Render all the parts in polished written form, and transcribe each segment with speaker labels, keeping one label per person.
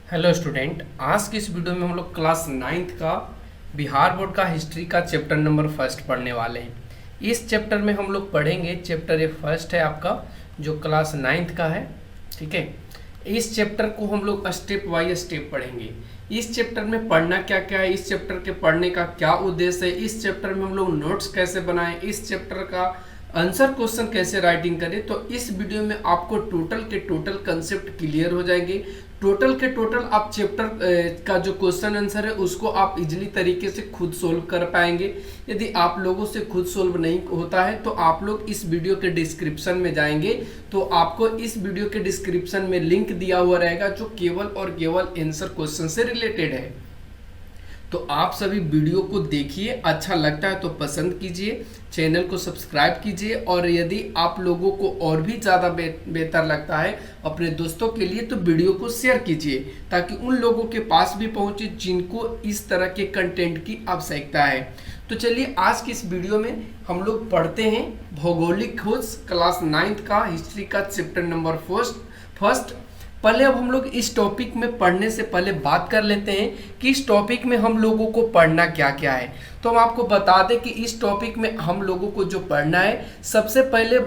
Speaker 1: Hello student, आज की इस वीडियो में हम लोग क्लास नाइन्थ का बिहार बोर्ड का हिस्ट्री का चैप्टर नंबर फर्स्ट पढ़ने वाले हैं। इस चैप्टर में हम लोग पढ़ेंगे, चैप्टर ये फर्स्ट है आपका जो क्लास नाइन्थ का है। ठीक है, इस चैप्टर को हम लोग स्टेप बाय स्टेप पढ़ेंगे। इस चैप्टर में पढ़ना क्या क्या है, इस चैप्टर के पढ़ने का क्या उद्देश्य है, इस चैप्टर में हम लोग नोट्स कैसे बनाएं, इस चैप्टर का आंसर क्वेश्चन कैसे राइटिंग करें, तो इस वीडियो में आपको टोटल के टोटल कंसेप्ट क्लियर हो जाएंगे। टोटल के टोटल आप चैप्टर का जो क्वेश्चन आंसर है उसको आप इजीली तरीके से खुद सोल्व कर पाएंगे। यदि आप लोगों से खुद सोल्व नहीं होता है तो आप लोग इस वीडियो के डिस्क्रिप्शन में जाएंगे तो आपको इस वीडियो के डिस्क्रिप्शन में लिंक दिया हुआ रहेगा जो केवल और केवल आंसर क्वेश्चन से रिलेटेड है। तो आप सभी वीडियो को देखिए, अच्छा लगता है तो पसंद कीजिए, चैनल को सब्सक्राइब कीजिए और यदि आप लोगों को और भी ज़्यादा बेहतर लगता है अपने दोस्तों के लिए तो वीडियो को शेयर कीजिए ताकि उन लोगों के पास भी पहुंचे जिनको इस तरह के कंटेंट की आवश्यकता है। तो चलिए आज की इस वीडियो में हम लोग पढ़ते हैं भौगोलिक खोज क्लास नाइन्थ का हिस्ट्री का चैप्टर नंबर फर्स्ट। पहले अब हम लोग इस टॉपिक में पढ़ने से पहले बात कर लेते हैं कि इस टॉपिक में हम लोगों को पढ़ना क्या क्या है। तो हम आपको बता दें कि इस टॉपिक में हम लोगों को जो पढ़ना है सबसे पहले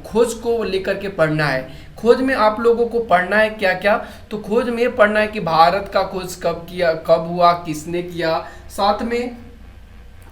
Speaker 1: खोज को लेकर के पढ़ना है। खोज में आप लोगों को पढ़ना है क्या क्या, तो खोज में पढ़ना है कि भारत का खोज कब किया, कब हुआ, किसने किया, साथ में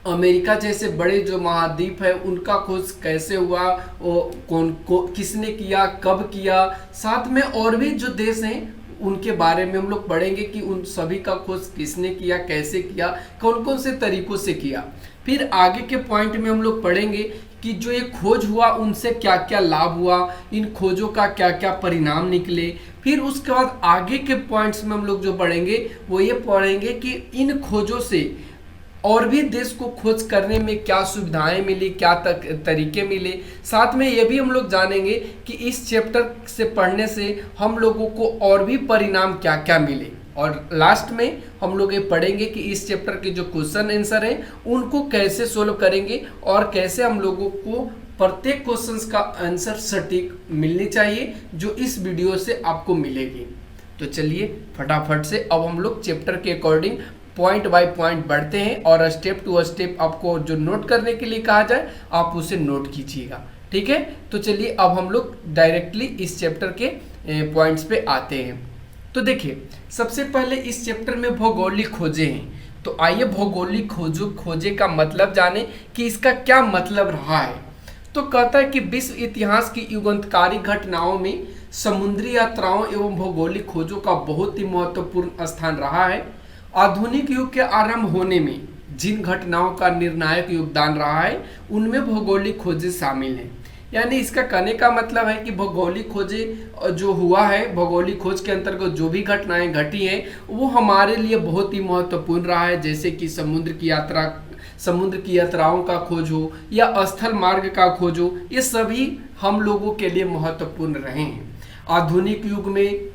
Speaker 1: अमेरिका जैसे बड़े जो महाद्वीप है उनका खोज कैसे हुआ, वो किसने किया, कब किया, साथ में और भी जो देश हैं उनके बारे में हम लोग पढ़ेंगे कि उन सभी का खोज किसने किया, कैसे किया, कौन कौन से तरीकों से किया। फिर आगे के पॉइंट में हम लोग पढ़ेंगे कि जो ये खोज हुआ उनसे क्या क्या लाभ हुआ, इन खोजों का क्या क्या परिणाम निकले। फिर उसके बाद आगे के पॉइंट्स में हम लोग जो पढ़ेंगे वो ये पढ़ेंगे कि इन खोजों से और भी देश को खोज करने में क्या सुविधाएं मिली, क्या तरीके मिले। साथ में ये भी हम लोग जानेंगे कि इस चैप्टर से पढ़ने से हम लोगों को और भी परिणाम क्या क्या मिले। और लास्ट में हम लोग ये पढ़ेंगे कि इस चैप्टर के जो क्वेश्चन आंसर हैं उनको कैसे सोल्व करेंगे और कैसे हम लोगों को प्रत्येक क्वेश्चन का आंसर सटीक मिलनी चाहिए जो इस वीडियो से आपको मिलेगी। तो चलिए फटाफट से अब हम लोग चैप्टर के अकॉर्डिंग पॉइंट बाय पॉइंट बढ़ते हैं और स्टेप टू स्टेप आपको जो नोट करने के लिए कहा जाए आप उसे नोट कीजिएगा। ठीक है, तो चलिए अब हम लोग डायरेक्टली इस चैप्टर के पॉइंट्स पे आते हैं। तो देखिए सबसे पहले इस चैप्टर में भौगोलिक खोजे हैं, तो आइए भौगोलिक खोजे का मतलब जाने कि इसका क्या मतलब रहा है। तो कहता है कि विश्व इतिहास की युगांतकारी घटनाओं में समुद्री यात्राओं एवं भौगोलिक खोजों का बहुत ही महत्वपूर्ण स्थान रहा है। आधुनिक युग के आरंभ होने में जिन घटनाओं का निर्णायक योगदान रहा है उनमें भौगोलिक खोजें शामिल हैं। यानी इसका कहने का मतलब है कि भौगोलिक खोजें जो हुआ है, भौगोलिक खोज के अंतर्गत जो भी घटनाएं घटी हैं वो हमारे लिए बहुत ही महत्वपूर्ण रहा है। जैसे कि समुद्र की यात्राओं का खोज हो या स्थल मार्ग का खोज हो, ये सभी हम लोगों के लिए महत्वपूर्ण रहे हैं। आधुनिक युग में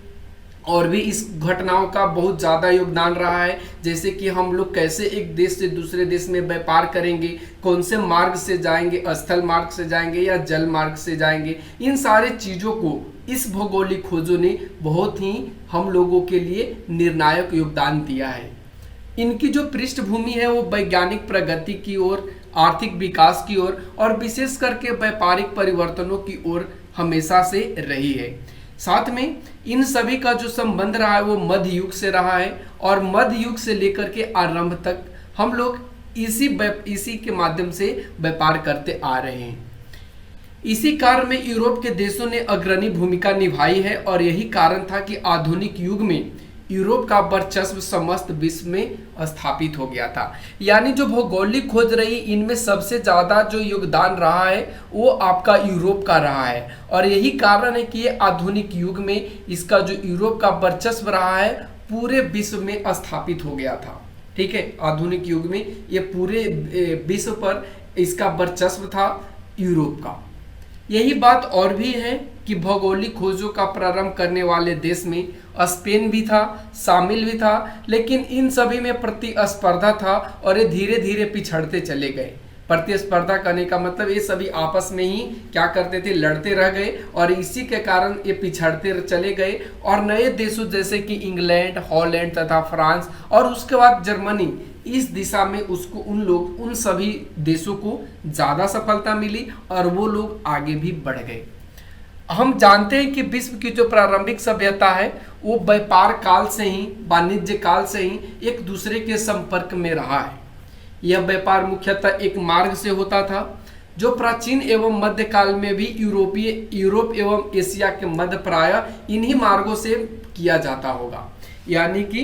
Speaker 1: और भी इस घटनाओं का बहुत ज़्यादा योगदान रहा है। जैसे कि हम लोग कैसे एक देश से दूसरे देश में व्यापार करेंगे, कौन से मार्ग से जाएंगे, स्थल मार्ग से जाएंगे या जल मार्ग से जाएंगे, इन सारे चीज़ों को इस भौगोलिक खोजों ने बहुत ही हम लोगों के लिए निर्णायक योगदान दिया है। इनकी जो पृष्ठभूमि है वो वैज्ञानिक प्रगति की ओर, आर्थिक विकास की ओर और विशेष करके व्यापारिक परिवर्तनों की ओर हमेशा से रही है। साथ में इन सभी का जो संबंध रहा है वो मध्य युग से रहा है और मध्य युग से लेकर के आरंभ तक हम लोग इसी के माध्यम से व्यापार करते आ रहे हैं। इसी कार्य में यूरोप के देशों ने अग्रणी भूमिका निभाई है और यही कारण था कि आधुनिक युग में यूरोप का वर्चस्व समस्त विश्व में स्थापित हो गया था। यानी जो भौगोलिक खोज रही इनमें सबसे ज़्यादा जो योगदान रहा है वो आपका यूरोप का रहा है और यही कारण है कि ये आधुनिक युग में इसका जो यूरोप का वर्चस्व रहा है पूरे विश्व में स्थापित हो गया था। ठीक है, आधुनिक युग में ये पूरे विश्व पर इसका वर्चस्व था यूरोप का। यही बात और भी है कि भौगोलिक खोजों का प्रारंभ करने वाले देश में स्पेन भी था, शामिल भी था, लेकिन इन सभी में प्रतिस्पर्धा था और ये धीरे धीरे पिछड़ते चले गए। प्रतिस्पर्धा करने का मतलब ये सभी आपस में ही क्या करते थे, लड़ते रह गए और इसी के कारण ये पिछड़ते चले गए और नए देशों जैसे कि इंग्लैंड, हॉलैंड तथा फ्रांस और उसके बाद जर्मनी, इस दिशा में उसको उन सभी देशों को ज़्यादा सफलता मिली और वो लोग आगे भी बढ़ गए। हम जानते हैं कि विश्व की जो प्रारंभिक सभ्यता है वो व्यापार काल से ही, वाणिज्य काल से ही एक दूसरे के संपर्क में रहा है। यह व्यापार मुख्यतः एक मार्ग से होता था जो प्राचीन एवं मध्यकाल में भी यूरोप एवं एशिया के मध्य प्रायः इन्हीं मार्गों से किया जाता होगा। यानी कि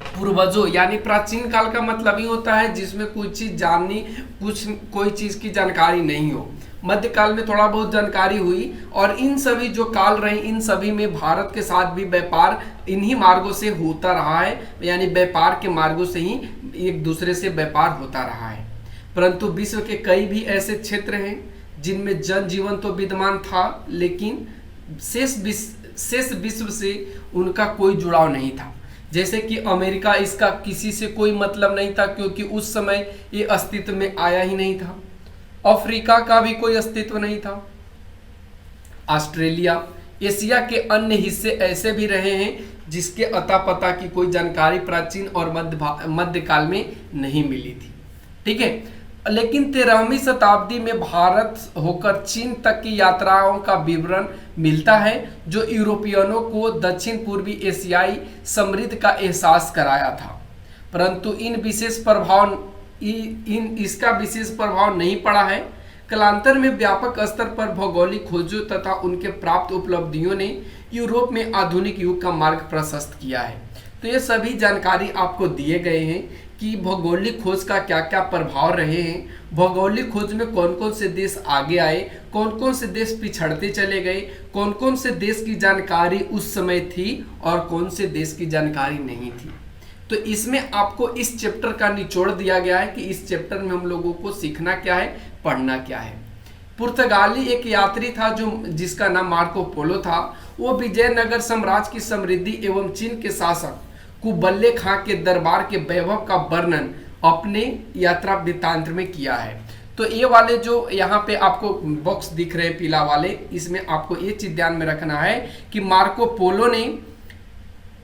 Speaker 1: पूर्वजों, यानी प्राचीन काल का मतलब ही होता है जिसमें कोई चीज जाननी, कोई चीज की जानकारी नहीं हो। मध्यकाल में थोड़ा बहुत जानकारी हुई और इन सभी जो काल रहे इन सभी में भारत के साथ भी व्यापार इन्हीं मार्गों से होता रहा है, यानी व्यापार के मार्गों से ही एक दूसरे से व्यापार होता रहा है। परंतु विश्व के कई भी ऐसे क्षेत्र हैं जिनमें जनजीवन तो विद्यमान था लेकिन शेष विश्व से उनका कोई जुड़ाव नहीं था। जैसे कि अमेरिका, इसका किसी से कोई मतलब नहीं था क्योंकि उस समय ये अस्तित्व में आया ही नहीं था। अफ्रीका का भी कोई अस्तित्व नहीं था। ऑस्ट्रेलिया, एशिया के अन्य हिस्से ऐसे भी रहे हैं जिसके अता पता की कोई जानकारी प्राचीन और मध्यकाल में नहीं मिली थी। ठीक है, लेकिन 13वीं शताब्दी में भारत होकर चीन तक की यात्राओं का विवरण मिलता है जो यूरोपियनों को दक्षिण पूर्वी एशियाई समृद्धि का एहसास कराया था। परंतु इसका विशेष प्रभाव नहीं पड़ा है। कालांतर में व्यापक स्तर पर भौगोलिक खोजों तथा उनके प्राप्त उपलब्धियों ने यूरोप में आधुनिक युग का मार्ग प्रशस्त किया है। तो ये सभी जानकारी आपको दिए गए हैं कि भौगोलिक खोज का क्या क्या प्रभाव रहे हैं, भौगोलिक खोज में कौन कौन से देश आगे आए, कौन कौन से देश पिछड़ते चले गए, कौन कौन से देश की जानकारी उस समय थी और कौन से देश की जानकारी नहीं थी। तो इसमें आपको इस चैप्टर का निचोड़ दिया गया है कि इस चैप्टर में हम लोगों को सीखना क्या है, पढ़ना क्या है। पुर्तगाली एक यात्री था जिसका नाम मार्को पोलो था। वो विजयनगर साम्राज्य की समृद्धि एवं चीन के शासक कुबल्ले खां के दरबार के वैभव का वर्णन अपने यात्रा वृत्तांत में किया है। तो ये वाले जो यहाँ पे आपको बॉक्स दिख रहे हैं पीला वाले, इसमें आपको ये चीज ध्यान में रखना है कि मार्को पोलो ने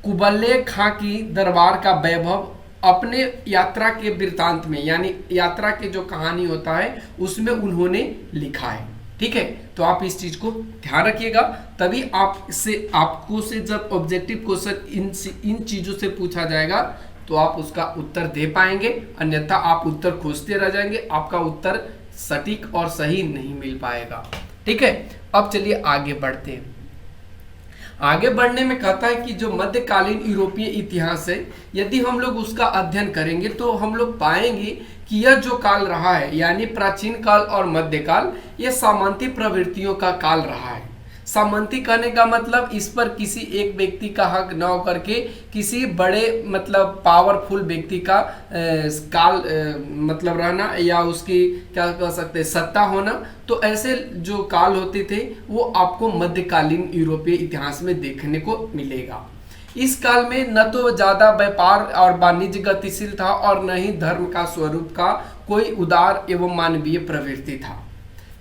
Speaker 1: कुबल्ले खां की दरबार का वैभव अपने यात्रा के वृत्तांत में, यानी यात्रा के जो कहानी होता है उसमें उन्होंने लिखा है। ठीक है, तो आप इस चीज को ध्यान रखिएगा, तभी आपको से जब ऑब्जेक्टिव क्वेश्चन इन चीजों से पूछा जाएगा तो आप उसका उत्तर दे पाएंगे, अन्यथा आप उत्तर खोजते रह जाएंगे, आपका उत्तर सटीक और सही नहीं मिल पाएगा। ठीक है, अब चलिए आगे बढ़ते हैं। आगे बढ़ने में कहता है कि जो मध्यकालीन यूरोपीय इतिहास है, यदि हम लोग उसका अध्ययन करेंगे तो हम लोग पाएंगे कि यह जो काल रहा है, यानी प्राचीन काल और मध्यकाल, यह सामंती प्रवृत्तियों का काल रहा है। सामंती कहने का मतलब इस पर किसी एक व्यक्ति का हक न होकर के किसी बड़े मतलब पावरफुल व्यक्ति का काल मतलब रहना, या उसकी क्या कह सकते हैं सत्ता होना। तो ऐसे जो काल होते थे वो आपको मध्यकालीन यूरोपीय इतिहास में देखने को मिलेगा। इस काल में न तो ज़्यादा व्यापार और वाणिज्य गतिशील था और न ही धर्म का स्वरूप का कोई उदार एवं मानवीय प्रवृत्ति था।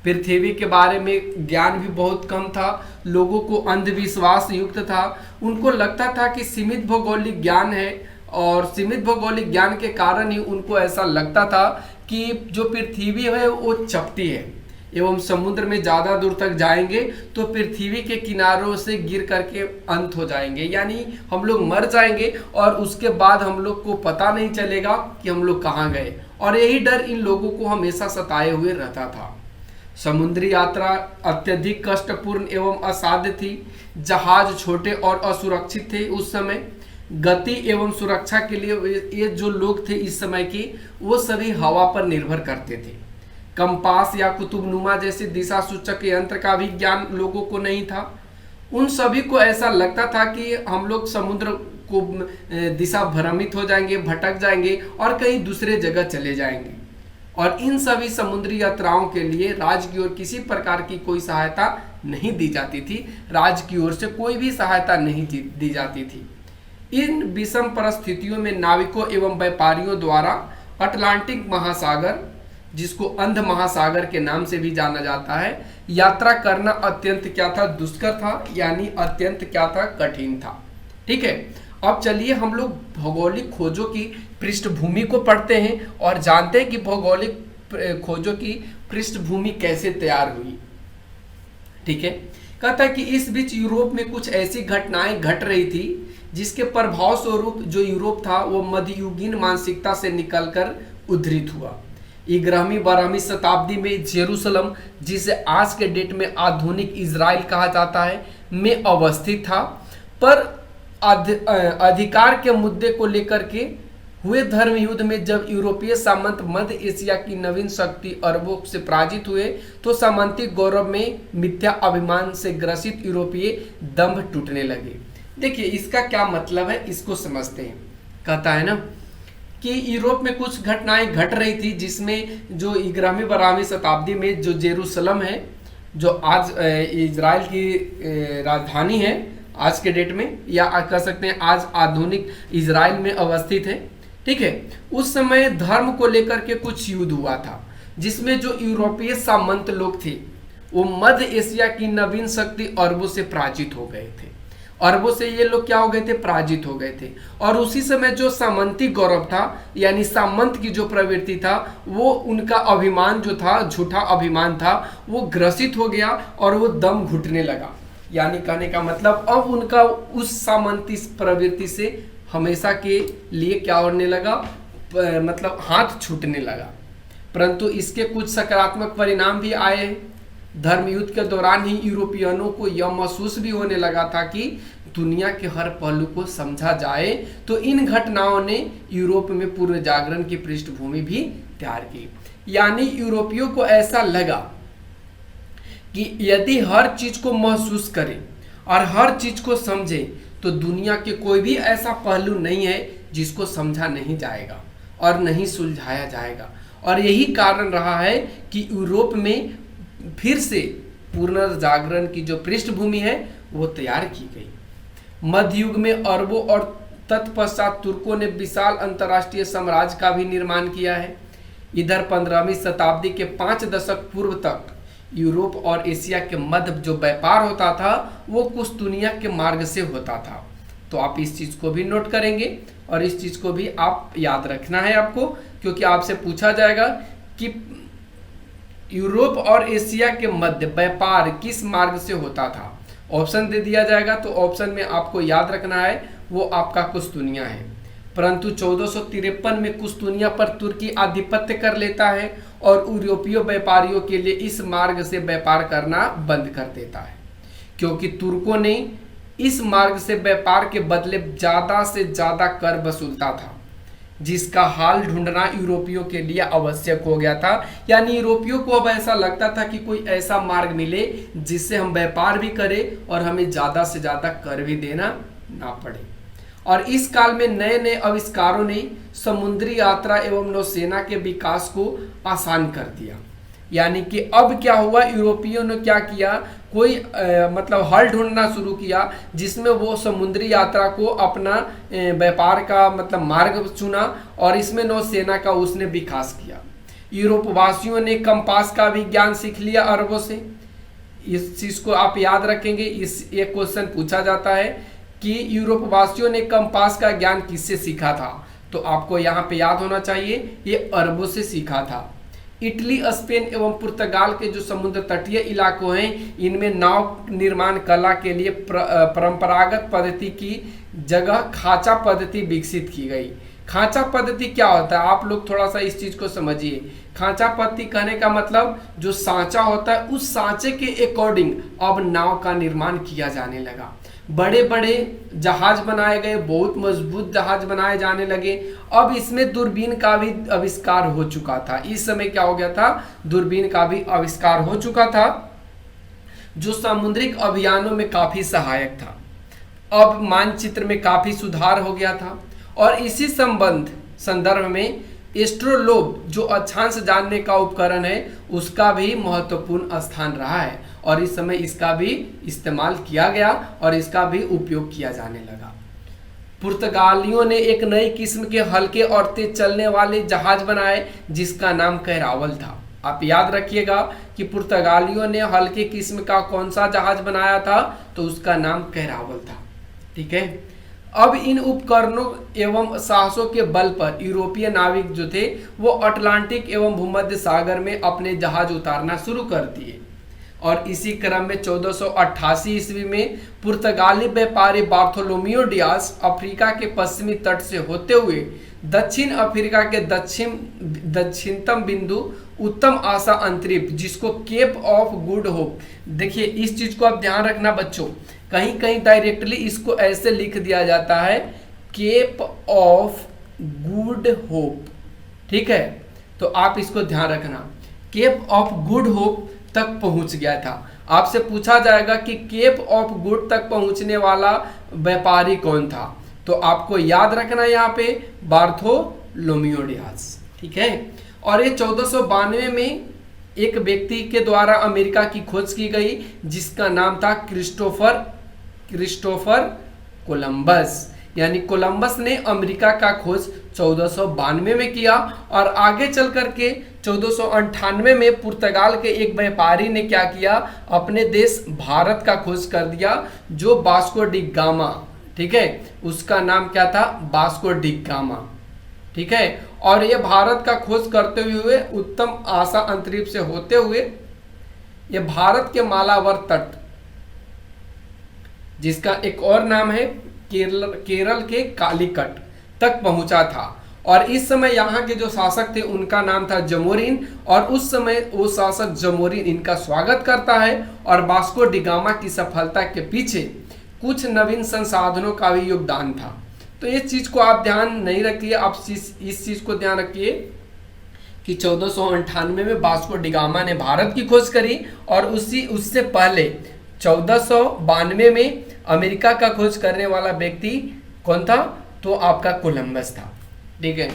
Speaker 1: पृथ्वी के बारे में ज्ञान भी बहुत कम था, लोगों को अंधविश्वास युक्त था। उनको लगता था कि सीमित भौगोलिक ज्ञान है और सीमित भौगोलिक ज्ञान के कारण ही उनको ऐसा लगता था कि जो पृथ्वी है वो चपटी है एवं समुद्र में ज़्यादा दूर तक जाएंगे तो पृथ्वी के किनारों से गिर करके अंत हो जाएंगे, यानी हम लोग मर जाएंगे और उसके बाद हम लोग को पता नहीं चलेगा कि हम लोग कहाँ गए। और यही डर इन लोगों को हमेशा सताए हुए रहता था। समुद्री यात्रा अत्यधिक कष्टपूर्ण एवं असाध्य थी। जहाज छोटे और असुरक्षित थे उस समय। गति एवं सुरक्षा के लिए ये जो लोग थे इस समय के, वो सभी हवा पर निर्भर करते थे। कंपास या कुतुबनुमा जैसे दिशा सूचक यंत्र का भी ज्ञान लोगों को नहीं था। उन सभी को ऐसा लगता था कि हम लोग समुद्र को दिशा भ्रमित हो जाएंगे, भटक जाएंगे और कहीं दूसरे जगह चले जाएंगे। और इन सभी समुद्री यात्राओं के लिए राज्य की ओर किसी प्रकार की कोई सहायता नहीं दी जाती थी। राज्य की ओर से कोई भी सहायता नहीं दी जाती थी। इन विषम परिस्थितियों में नाविकों एवं व्यापारियों द्वारा अटलांटिक महासागर, जिसको अंध महासागर के नाम से भी जाना जाता है, यात्रा करना अत्यंत क्या था, दुष्कर था, यानी अत्यंत क्या था, कठिन था। ठीक है, अब चलिए हम लोग भौगोलिक खोजों की पृष्ठभूमि को पढ़ते हैं और जानते हैं कि भौगोलिक खोजों की पृष्ठभूमि कैसे तैयार हुई। ठीक है, कहता है कि इस बीच यूरोप में कुछ ऐसी घटनाएं घट रही थी जिसके प्रभाव स्वरूप जो यूरोप था वो मध्ययुगीन मानसिकता से निकलकर उद्धृत हुआ। 11वीं-12वीं शताब्दी में जेरूसलम, जिसे आज के डेट में आधुनिक इजराइल कहा जाता है, में अवस्थित था, पर अधिकार के मुद्दे को लेकर के हुए धर्म युद्ध में जब यूरोपीय सामंत मध्य एशिया की नवीन शक्ति अरबों से पराजित हुए तो सामंतिक गौरव में मिथ्या अभिमान से ग्रसित यूरोपीय दंभ टूटने लगे। देखिए इसका क्या मतलब है, इसको समझते हैं। कहता है ना कि यूरोप में कुछ घटनाएं घट रही थी जिसमें जो 11वीं-12वीं शताब्दी में जो जेरूसलम है, जो आज इजराइल की राजधानी है आज के डेट में, या कह सकते हैं आज आधुनिक इजराइल में अवस्थित है। ठीक है, उस समय धर्म को लेकर के कुछ युद्ध हुआ था जिसमें जो यूरोपीय सामंत लोग थे वो मध्य एशिया की नवीन शक्ति अरबों से पराजित हो गए थे। अरबों से ये लोग क्या हो गए थे, पराजित हो गए थे। और उसी समय जो सामंती गौरव था, यानी सामंत की जो प्रवृत्ति था, वो उनका अभिमान जो था, झूठा अभिमान था, वो ग्रसित हो गया और वो दम घुटने लगा। यानी कहने का मतलब अब उनका उस सामंती प्रवृत्ति से हमेशा के लिए क्या होने लगा, मतलब हाथ छूटने लगा। परंतु इसके कुछ सकारात्मक परिणाम भी आए हैं। धर्म युद्ध के दौरान ही यूरोपियनों को यह महसूस भी होने लगा था कि दुनिया के हर पहलू को समझा जाए, तो इन घटनाओं ने यूरोप में पूर्व जागरण की पृष्ठभूमि भी तैयार की। यानी यूरोपियों को ऐसा लगा कि यदि हर चीज को महसूस करें और हर चीज को समझे तो दुनिया के कोई भी ऐसा पहलू नहीं है जिसको समझा नहीं जाएगा और नहीं सुलझाया जाएगा। और यही कारण रहा है कि यूरोप में फिर से पुनर्जागरण की जो पृष्ठभूमि है वो तैयार की गई। मध्य युग में अरबों और तत्पश्चात तुर्कों ने विशाल अंतर्राष्ट्रीय साम्राज्य का भी निर्माण किया है। इधर 15वीं शताब्दी के 5 दशक पूर्व तक यूरोप और एशिया के मध्य जो व्यापार होता था वो कुस्तुनिया के मार्ग से होता था। तो आप इस चीज को भी नोट करेंगे और इस चीज को भी आप याद रखना है आपको, क्योंकि आपसे पूछा जाएगा कि यूरोप और एशिया के मध्य व्यापार किस मार्ग से होता था। ऑप्शन दे दिया जाएगा, तो ऑप्शन में आपको याद रखना है वो आपका कुस्तुनिया है। परंतु 1453 में कुस्तुनिया पर तुर्की आधिपत्य कर लेता है और यूरोपीय व्यापारियों के लिए इस मार्ग से व्यापार करना बंद कर देता है, क्योंकि तुर्कों ने इस मार्ग से व्यापार के बदले ज्यादा से ज्यादा कर वसूलता था, जिसका हाल ढूंढना यूरोपियों के लिए आवश्यक हो गया था। यानी यूरोपियों को अब ऐसा लगता था कि कोई ऐसा मार्ग मिले जिससे हम व्यापार भी करें और हमें ज्यादा से ज्यादा कर भी देना ना पड़े। और इस काल में नए नए आविष्कारों ने समुद्री यात्रा एवं नौसेना के विकास को आसान कर दिया। यानी कि अब क्या हुआ, यूरोपियों ने क्या किया, कोई मतलब हल ढूंढना शुरू किया जिसमें वो समुद्री यात्रा को अपना व्यापार का मतलब मार्ग चुना और इसमें नौसेना का उसने विकास किया। यूरोप वासियों ने कंपास का भी ज्ञान सीख लिया अरबों से। इस चीज को आप याद रखेंगे, इस एक क्वेश्चन पूछा जाता है कि यूरोप वासियों ने कंपास का ज्ञान किससे सीखा था, तो आपको यहाँ पे याद होना चाहिए ये अरबों से सीखा था। इटली, स्पेन एवं पुर्तगाल के जो समुद्र तटीय इलाकों हैं इनमें नाव निर्माण कला के लिए परंपरागत पद्धति की जगह खांचा पद्धति विकसित की गई। खांचा पद्धति क्या होता है, आप लोग थोड़ा सा इस चीज को समझिए। खांचा पद्धति कहने का मतलब जो सांचा होता है उस सांचे के अकॉर्डिंग अब नाव का निर्माण किया जाने लगा। बड़े बड़े जहाज बनाए गए, बहुत मजबूत जहाज बनाए जाने लगे। अब इसमें दूरबीन का भी आविष्कार हो चुका था। इस समय क्या हो गया था, दूरबीन का भी आविष्कार हो चुका था जो समुद्रिक अभियानों में काफी सहायक था। अब मानचित्र में काफी सुधार हो गया था और इसी संदर्भ में एस्ट्रोलोब जो अक्षांश जानने का उपकरण है उसका भी महत्वपूर्ण स्थान रहा है और इस समय इसका भी इस्तेमाल किया गया और इसका भी उपयोग किया जाने लगा। पुर्तगालियों ने एक नई किस्म के हल्के और तेज चलने वाले जहाज बनाए जिसका नाम कैरावल था। आप याद रखिएगा कि पुर्तगालियों ने हल्के किस्म का कौन सा जहाज बनाया था, तो उसका नाम कैरावल था। ठीक है। अब इन उपकरणों एवं साहसों के बल पर यूरोपीय नाविक जो थे वो अटलांटिक एवं भूमध्य सागर में अपने जहाज उतारना शुरू कर दिए। और इसी क्रम में 1488 ईस्वी में पुर्तगाली व्यापारी बार्थोलोमियो डियास अफ्रीका के पश्चिमी तट से होते हुए दक्षिण अफ्रीका के दक्षिणतम बिंदु उत्तम आशा अंतरिक्ष, जिसको केप ऑफ गुड होप, देखिए इस चीज को आप ध्यान रखना बच्चों, कहीं कहीं डायरेक्टली इसको ऐसे लिख दिया जाता है केप ऑफ गुड होप। ठीक है, तो आप इसको ध्यान रखना, केप ऑफ गुड होप तक पहुंच गया था। आपसे पूछा जाएगा कि केप ऑफ गुड तक पहुंचने वाला व्यापारी कौन था, तो आपको याद रखना यहाँ पे बार्थोलोमियो डियास। ठीक है। और ये 1492 में एक व्यक्ति के द्वारा अमेरिका की खोज की गई जिसका नाम था क्रिस्टोफर कोलंबस। यानी कोलंबस ने अमेरिका का खोज 1492 में किया और आगे चल करके 1498 में पुर्तगाल के एक व्यापारी ने क्या किया, अपने देश भारत का खोज कर दिया, जो वास्को डी गामा। ठीक है, उसका नाम क्या था, वास्को डी गामा। ठीक है, और ये भारत का खोज करते हुए उत्तम आशा अंतरिक्ष से होते हुए ये भारत के मालावर तट, जिसका एक और नाम है केरल के कालीकट तक पहुंचा था। और इस समय यहाँ के जो शासक थे उनका नाम था जमोरिन, और उस समय वो शासक जमोरिन इनका स्वागत करता है। और वास्को डी गामा की सफलता के पीछे कुछ नवीन संसाधनों का भी योगदान था। तो इस चीज को आप ध्यान नहीं रखिए, आप इस चीज को ध्यान रखिए कि 1498 में वास्को डी गामा ने भारत की खोज करी और उससे पहले 1492 में अमेरिका का खोज करने वाला व्यक्ति कौन था, तो आपका कोलंबस था। ठीक है।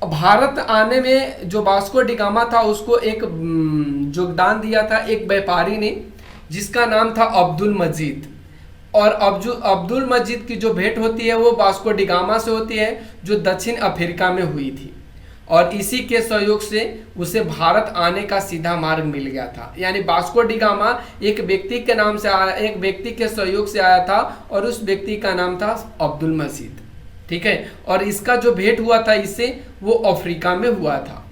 Speaker 1: भारत आने में जो वास्को डी गामा था उसको एक योगदान दिया था एक व्यापारी ने जिसका नाम था अब्दुल मजीद। और अब्दुल मजीद की जो भेंट होती है वो वास्को डी गामा से होती है, जो दक्षिण अफ्रीका में हुई थी। और इसी के सहयोग से उसे भारत आने का सीधा मार्ग मिल गया था। यानी वास्को डी गामा एक व्यक्ति के नाम से आया, एक व्यक्ति के सहयोग से आया था और उस व्यक्ति का नाम था अब्दुल मजीद। ठीक है। और इसका जो भेंट हुआ था इससे वो अफ्रीका में हुआ था।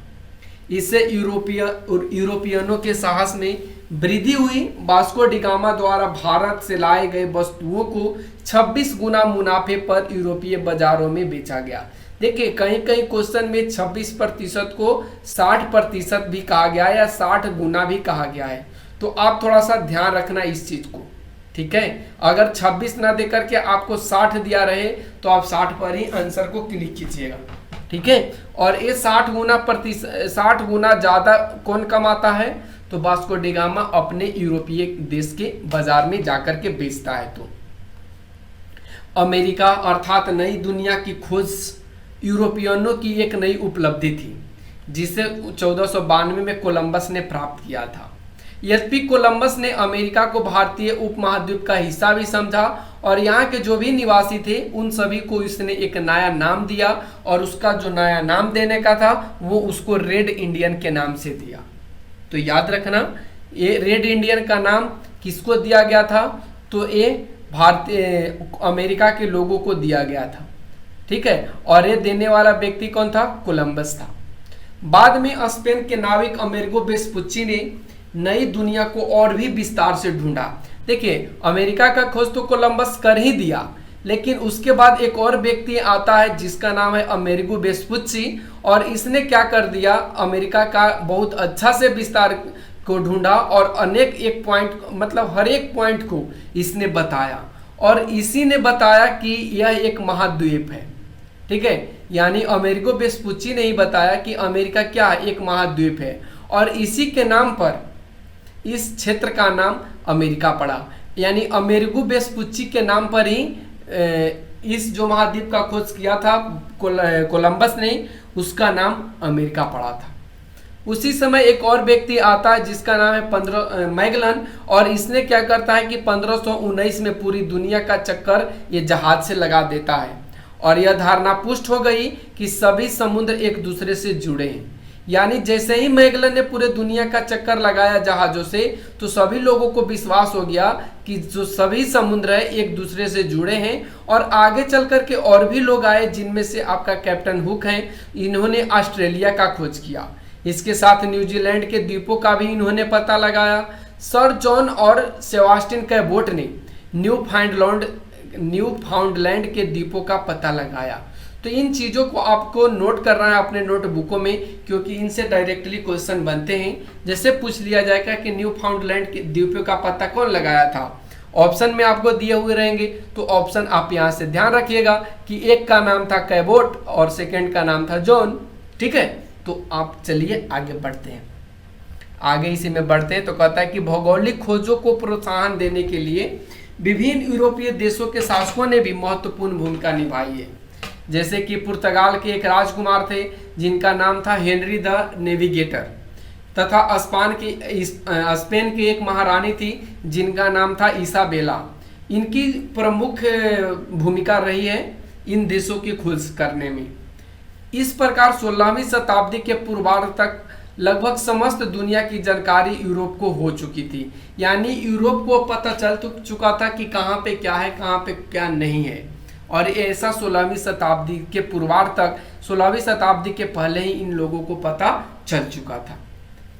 Speaker 1: इससे यूरोपियनों के साहस में वृद्धि हुई। वास्को डी गामा द्वारा भारत से लाए गए वस्तुओं को 26 गुना मुनाफे पर यूरोपीय बाजारों में बेचा गया। देखिए कहीं कहीं क्वेश्चन में 26% को 60% भी कहा गया है या 60 गुना भी कहा गया है, तो आप थोड़ा सा ध्यान रखना इस चीज को। ठीक है, अगर 26 ना देकर के आपको 60 दिया रहे तो आप 60 पर ही आंसर को क्लिक कीजिएगा। ठीक है। और ये 60 गुना ज्यादा कौन कमाता है, तो वास्को डी गामा अपने यूरोपीय देश के बाजार में जाकर के बेचता है। तो अमेरिका अर्थात नई दुनिया की खोज यूरोपियनों की एक नई उपलब्धि थी जिसे 1492 में कोलंबस ने प्राप्त किया था। यद्यपि कोलंबस ने अमेरिका को भारतीय उपमहाद्वीप का हिस्सा भी समझा और यहाँ के जो भी निवासी थे उन सभी को इसने एक नया नाम दिया और उसका जो नया नाम देने का था वो उसको रेड इंडियन के नाम से दिया। तो याद रखना ये रेड इंडियन का नाम किसको दिया गया था, तो ये भारतीय अमेरिका के लोगों को दिया गया था। ठीक है। और ये देने वाला व्यक्ति कौन था, कोलंबस था। बाद में स्पेन के नाविक अमेरिगो वेस्पुच्ची ने नई दुनिया को और भी विस्तार से ढूंढा। देखिए अमेरिका का खोज तो कोलंबस कर ही दिया, लेकिन उसके बाद एक और व्यक्ति आता है जिसका नाम है अमेरिगो वेस्पुच्ची, और इसने क्या कर दिया, अमेरिका का बहुत अच्छा से विस्तार को ढूंढा और अनेक एक पॉइंट मतलब हर एक पॉइंट को इसने बताया और इसी ने बताया कि यह एक महाद्वीप है। ठीक है, यानी अमेरिगो वेस्पुच्ची ने ही बताया कि अमेरिका क्या है, एक महाद्वीप है और इसी के नाम पर इस क्षेत्र का नाम अमेरिका पड़ा। यानी अमेरिगो वेस्पुच्ची के नाम पर ही इस जो महाद्वीप का खोज किया था कोलंबस ने, उसका नाम अमेरिका पड़ा था। उसी समय एक और व्यक्ति आता है जिसका नाम है मैगलन, और इसने क्या करता है कि 1519 में पूरी दुनिया का चक्कर ये जहाज से लगा देता है, और यह धारणा पुष्ट हो गई कि सभी समुद्र एक दूसरे से जुड़े हैं। यानी जैसे ही मैगलन ने पूरे दुनिया का चक्कर लगाया जहाजों से, तो सभी लोगों को विश्वास हो गया कि जो सभी समुद्र है एक दूसरे से जुड़े हैं। और आगे चल करके और भी लोग आए, जिनमें से आपका कैप्टन हुक है, इन्होंने ऑस्ट्रेलिया का खोज किया। इसके साथ न्यूजीलैंड के द्वीपों का भी इन्होंने पता लगाया। सर जॉन और सेबास्टियन कैबोट ने न्यूफाउंडलैंड के द्वीपों का पता लगाया। तो इन चीज़ों को आपको नोट करना है अपने नोटबुकों में, क्योंकि इनसे डायरेक्टली क्वेश्चन बनते हैं। जैसे पूछ लिया जाएगा कि न्यूफाउंडलैंड के द्वीपों का पता कौन लगाया था, ऑप्शन में आपको दिए हुए रहेंगे, तो ऑप्शन आप यहाँ से ध्यान रखिएगा कि एक का नाम था कैबोट और सेकंड का नाम था जॉन। ठीक है, तो आप चलिए आगे बढ़ते हैं। आगे इसी में बढ़ते हैं तो कहता है कि भौगोलिक खोजों को प्रोत्साहन देने के लिए विभिन्न यूरोपीय देशों के शासकों ने भी महत्वपूर्ण भूमिका निभाई है। जैसे कि पुर्तगाल के एक राजकुमार थे जिनका नाम था हेनरी द नेविगेटर, तथा स्पेन की एक महारानी थी जिनका नाम था इसाबेला। इनकी प्रमुख भूमिका रही है इन देशों की खोज करने में। इस प्रकार 16वीं शताब्दी के पूर्वार्ध तक लगभग समस्त दुनिया की जानकारी यूरोप को हो चुकी थी। यानी यूरोप को पता चल चुका था कि कहाँ पे क्या है, कहाँ पे क्या नहीं है। और ऐसा 16वीं शताब्दी के पूर्वार्ध तक, 16वीं शताब्दी के पहले ही इन लोगों को पता चल चुका था।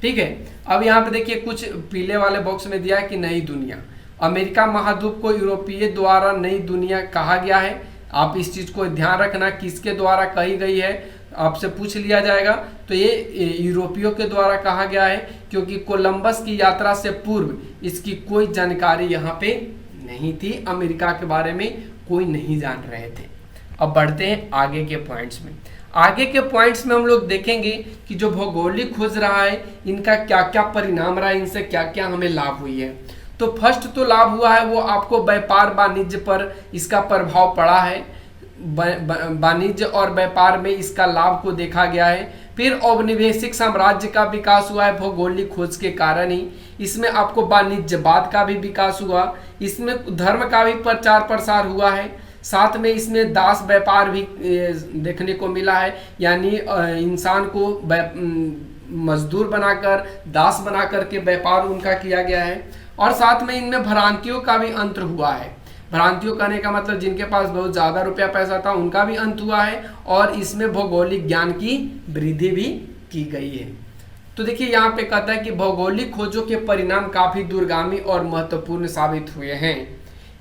Speaker 1: ठीक है, अब यहाँ पे देखिए कुछ पीले वाले बॉक्स में दिया है कि नई दुनिया। अमेरिका महाद्वीप को यूरोपीय द्वारा नई दुनिया कहा गया है। आप इस चीज को ध्यान रखना, किसके द्वारा कही गई है आपसे पूछ लिया जाएगा। तो ये यूरोपियों के द्वारा कहा गया है, क्योंकि कोलंबस की यात्रा से पूर्व इसकी कोई जानकारी यहाँ पे नहीं थी। अमेरिका के बारे में कोई नहीं जान रहे थे। अब बढ़ते हैं आगे के पॉइंट्स में। आगे के पॉइंट्स में हम लोग देखेंगे कि जो भौगोलिक खोज रहा है इनका क्या क्या परिणाम रहा है, इनसे क्या क्या हमें लाभ हुई है। तो फर्स्ट तो लाभ हुआ है वो आपको व्यापार वाणिज्य पर इसका प्रभाव पड़ा है। वाणिज्य और व्यापार में इसका लाभ को देखा गया है। फिर औपनिवेशिक साम्राज्य का विकास हुआ है भौगोलिक खोज के कारण ही। इसमें आपको वाणिज्यवाद का भी विकास हुआ, इसमें धर्म का भी प्रचार प्रसार हुआ है। साथ में इसमें दास व्यापार भी देखने को मिला है, यानी इंसान को मजदूर बनाकर, दास बनाकर के व्यापार उनका किया गया है। और साथ में इनमें भ्रांतियों का भी अंत हुआ है। भ्रांतियों कहने का मतलब जिनके पास बहुत ज़्यादा रुपया पैसा था उनका भी अंत हुआ है, और इसमें भौगोलिक ज्ञान की वृद्धि भी की गई है। तो देखिए यहाँ पे कहता है कि भौगोलिक खोजों के परिणाम काफ़ी दूरगामी और महत्वपूर्ण साबित हुए हैं।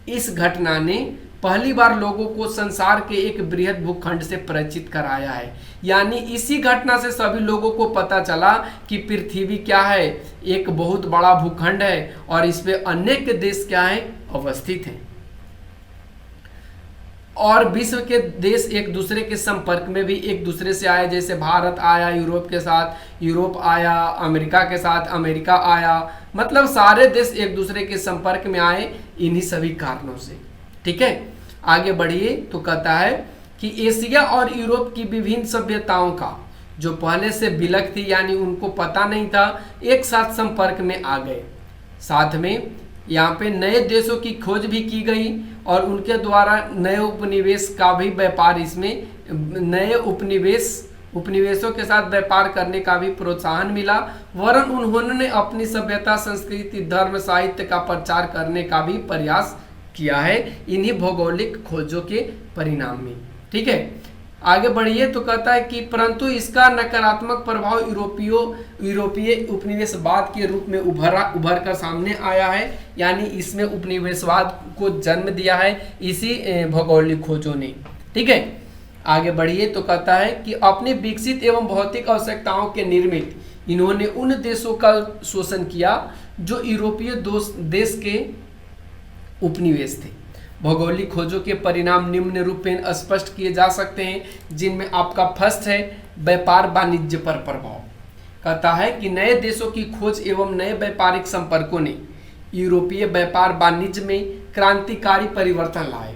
Speaker 1: इस घटना ने पहली बार लोगों को संसार के एक बृहद भूखंड से परिचित कराया है। यानी इसी घटना से सभी लोगों को पता चला कि पृथ्वी क्या है, एक बहुत बड़ा भूखंड है और इस पे अनेक देश क्या है, अवस्थित हैं। और विश्व के देश एक दूसरे के संपर्क में भी एक दूसरे से आए। जैसे भारत आया यूरोप के साथ, यूरोप आया अमेरिका के साथ, अमेरिका आया, मतलब सारे देश एक दूसरे के संपर्क में आए इन्हीं सभी कारणों से। ठीक है, आगे बढ़िए तो कहता है कि एशिया और यूरोप की विभिन्न सभ्यताओं का जो पहले से विलग थी, यानी उनको पता नहीं था, एक साथ संपर्क में आ गए। साथ में यहाँ पे नए देशों की खोज भी की गई और उनके द्वारा नए उपनिवेश का भी व्यापार, इसमें नए उपनिवेशों के साथ व्यापार करने का भी प्रोत्साहन मिला। वरन उन्होंने अपनी सभ्यता, संस्कृति, धर्म, साहित्य का प्रचार करने का भी प्रयास किया है इन्हीं भौगोलिक खोजों के परिणाम में। ठीक है, आगे बढ़िए तो कहता है कि परंतु इसका नकारात्मक प्रभाव यूरोपीय उपनिवेशवाद के रूप में उभर कर सामने आया है। यानी इसमें उपनिवेशवाद को जन्म दिया है इसी भौगोलिक खोजों ने। ठीक है, आगे बढ़िए तो कहता है कि अपनी विकसित एवं भौतिक आवश्यकताओं के निर्मित इन्होंने उन देशों का शोषण किया जो यूरोपीय देश के उपनिवेश थे। भौगोलिक खोजों के परिणाम निम्न रूप में स्पष्ट किए जा सकते हैं, जिनमें आपका फर्स्ट है व्यापार वाणिज्य पर प्रभाव। कहता है कि नए देशों की खोज एवं नए व्यापारिक संपर्कों ने यूरोपीय व्यापार वाणिज्य में क्रांतिकारी परिवर्तन लाए।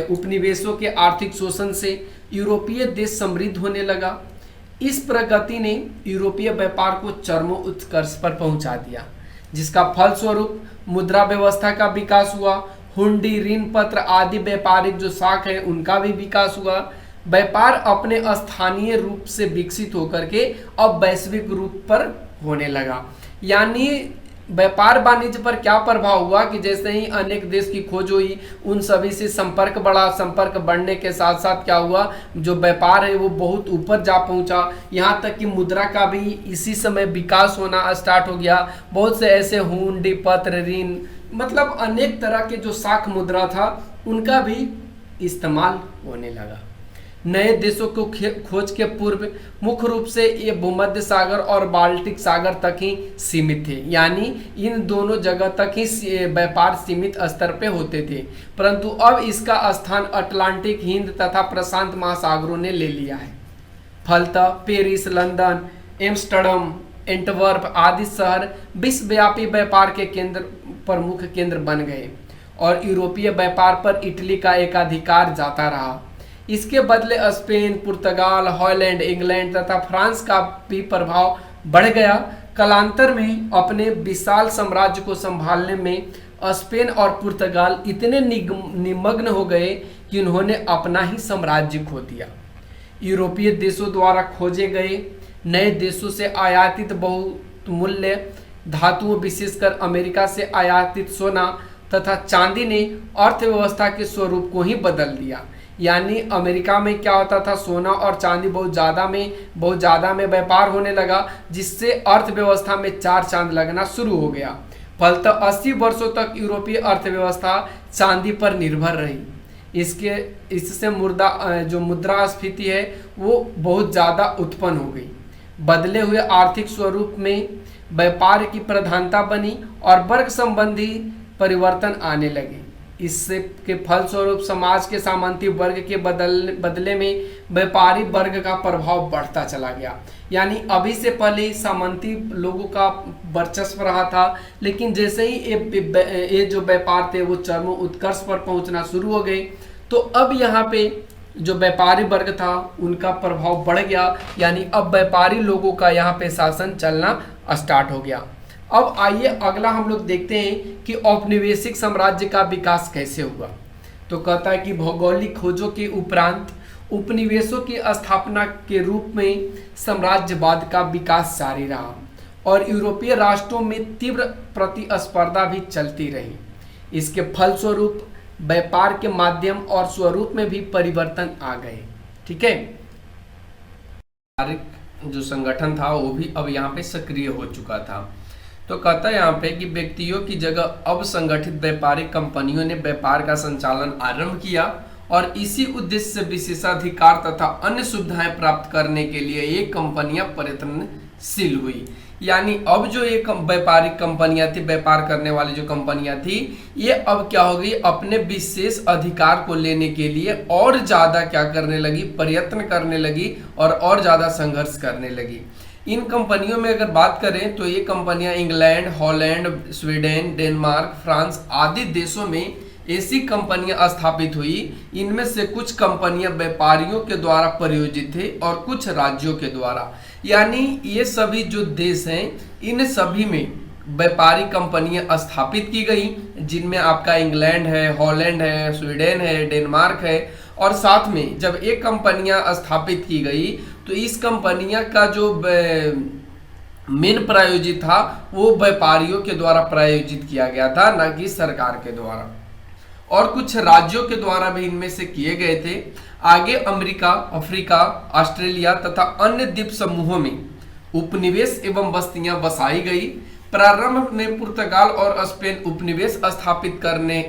Speaker 1: उपनिवेशों के आर्थिक शोषण से यूरोपीय देश समृद्ध होने लगा। इस प्रगति ने यूरोपीय व्यापार को चरमोत्कर्ष पर पहुंचा दिया, जिसका फलस्वरूप मुद्रा व्यवस्था का विकास हुआ, हुंडी, ऋण पत्र आदि व्यापारिक जो शाख है उनका भी विकास हुआ। व्यापार अपने स्थानीय रूप से विकसित होकर के अब वैश्विक रूप पर होने लगा। यानी व्यापार वाणिज्य पर क्या प्रभाव हुआ कि जैसे ही अनेक देश की खोज हुई, उन सभी से संपर्क बढ़ा, संपर्क बढ़ने के साथ साथ क्या हुआ, जो व्यापार है वो बहुत ऊपर जा पहुंचा। यहाँ तक कि मुद्रा का भी इसी समय विकास होना स्टार्ट हो गया। बहुत से ऐसे हुंडी, पत्र, ऋण, मतलब अनेक तरह के जो शाख मुद्रा था उनका भी इस्तेमाल होने लगा। नए देशों को खोज के पूर्व मुख्य रूप से ये भूमध्य सागर और बाल्टिक सागर तक ही सीमित थे, यानी इन दोनों जगह तक ही व्यापार सीमित स्तर पे होते थे। परंतु अब इसका स्थान अटलांटिक, हिंद तथा प्रशांत महासागरों ने ले लिया है। फलतः पेरिस, लंदन, एम्स्टर्डम, एंटवर्प आदि शहर विश्वव्यापी व्यापार के प्रमुख केंद्र बन गए और यूरोपीय व्यापार पर इटली का एकाधिकार जाता रहा। इसके बदले स्पेन, पुर्तगाल, हॉलैंड, इंग्लैंड तथा फ्रांस का भी प्रभाव बढ़ गया। कालांतर में अपने विशाल साम्राज्य को संभालने में स्पेन और पुर्तगाल इतने निमग्न हो गए कि उन्होंने अपना ही साम्राज्य खो दिया। यूरोपीय देशों द्वारा खोजे गए नए देशों से आयातित बहुमूल्य धातुओं, विशेषकर अमेरिका से आयातित सोना तथा चांदी ने अर्थव्यवस्था के स्वरूप को ही बदल दिया। यानी अमेरिका में क्या होता था, सोना और चांदी बहुत ज़्यादा में व्यापार होने लगा, जिससे अर्थव्यवस्था में चार चांद लगना शुरू हो गया। फलतः 80 वर्षों तक यूरोपीय अर्थव्यवस्था चांदी पर निर्भर रही। इससे मुद्रास्फीति है वो बहुत ज़्यादा उत्पन्न हो गई। बदले हुए आर्थिक स्वरूप में व्यापार की प्रधानता बनी और वर्ग संबंधी परिवर्तन आने लगे। इससे के फलस्वरूप समाज के सामंती वर्ग के बदले में व्यापारी वर्ग का प्रभाव बढ़ता चला गया। यानी अभी से पहले सामंती लोगों का वर्चस्व रहा था, लेकिन जैसे ही ये जो व्यापार थे वो चरम उत्कर्ष पर पहुंचना शुरू हो गए, तो अब यहाँ पे जो व्यापारी वर्ग था उनका प्रभाव बढ़ गया। यानी अब व्यापारी लोगों का यहाँ पे शासन चलना स्टार्ट हो गया। अब आइए अगला हम लोग देखते हैं कि औपनिवेशिक साम्राज्य का विकास कैसे हुआ। तो कहता है कि भौगोलिक खोजों के उपरांत उपनिवेशों की स्थापना के रूप में साम्राज्यवाद का विकास जारी रहा और यूरोपीय राष्ट्रों में तीव्र प्रतिस्पर्धा भी चलती रही। इसके फलस्वरूप व्यापार के माध्यम और स्वरूप में भी परिवर्तन आ गए। ठीक है, जो संगठन था वो भी अब यहाँ पे सक्रिय हो चुका था। तो कहता है यहाँ पे कि व्यक्तियों की जगह अब संगठित व्यापारिक कंपनियों ने व्यापार का संचालन आरंभ किया और इसी उद्देश्य से विशेषाधिकार तथा अन्य सुविधाएं प्राप्त करने के लिए ये कंपनियां प्रयत्नशील हुई। यानी अब जो ये व्यापारिक कंपनियां थी, व्यापार करने वाली जो कंपनियां थी, ये अब क्या हो गई, अपने विशेष अधिकार को लेने के लिए और ज्यादा क्या करने लगी, प्रयत्न करने लगी और ज्यादा संघर्ष करने लगी। इन कंपनियों में अगर बात करें तो ये कंपनियां England, Holland, Sweden, Denmark, France आदि देशों में ऐसी कंपनियां स्थापित हुई। इनमें से कुछ कंपनियां व्यापारियों के द्वारा प्रायोजित थे और कुछ राज्यों के द्वारा। यानी ये सभी जो देश हैं इन सभी में व्यापारी कंपनियां स्थापित की गई, जिनमें आपका इंग्लैंड है, हॉलैंड है, स्वीडन है, डेनमार्क है। और साथ में जब एक कंपनियां स्थापित की गई तो इस कंपनियां का जो मेन प्रायोजित था वो व्यापारियों के द्वारा प्रायोजित किया गया था, न कि सरकार के द्वारा। और कुछ राज्यों के द्वारा भी इनमें से किए गए थे। आगे अमेरिका, अफ्रीका, ऑस्ट्रेलिया तथा अन्य द्वीप समूहों में उपनिवेश एवं बस्तियां बसाई गई। प्रारंभ में पुर्तगाल और स्पेन उपनिवेश स्थापित करने